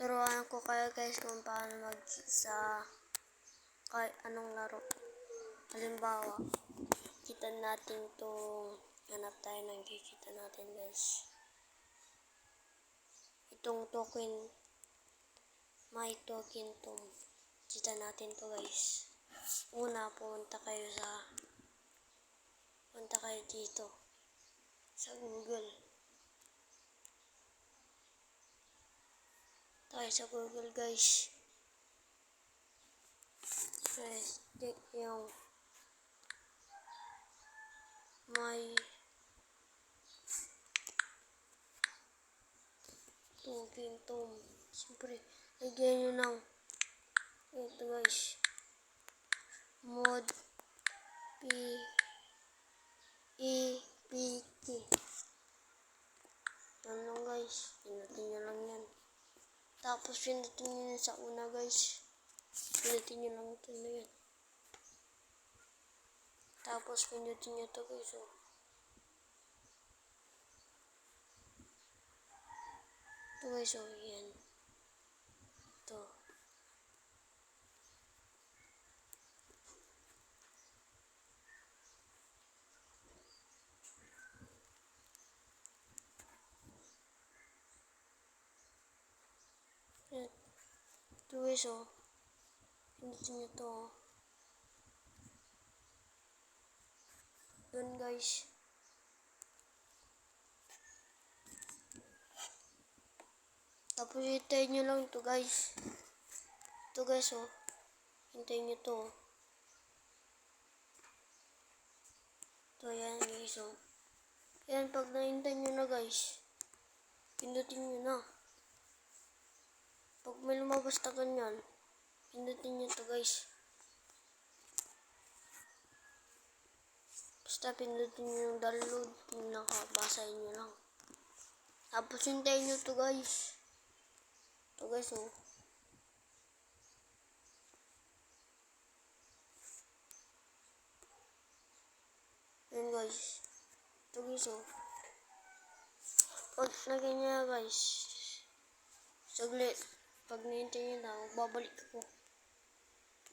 Turuan ko kayo guys kung paano sa kahit anong laro. Halimbawa, kita natin itong hanap tayo ng kikita natin guys. Itong token, may token to. Kita natin to guys. Una, punta kayo dito sa Google. Tayo sa Google guys. Press click yung may token to. Siyempre, lagyan nyo ng ito guys. Mod PEPT. Yan lang guys. Pinutin nyo lang yan. Tapos pinutin nyo sa una guys. Pinutin nyo lang ito na yan. Tapos pinutin nyo ito guys. Oh. Ito guys. Oh, yan. Ito. Ito guys. Oh. Pinutin nyo ito. Oh. Yun guys. Tapos hintayin nyo lang ito guys. Ito guys oh. Hintayin nyo ito. Ito yan guys oh. Yan pag nahintay nyo na guys. Pindutin nyo na. Pag may lumabas na ganyan. Pindutin nyo ito guys. Basta pindutin nyo yung download. Pinakabasahin nyo lang. Tapos hintayin nyo ito guys. Ito guys oh. Yan guys. Ito guys oh. Pag naging niya guys. Saglit. Pag nahintay nyo na, babalik ako.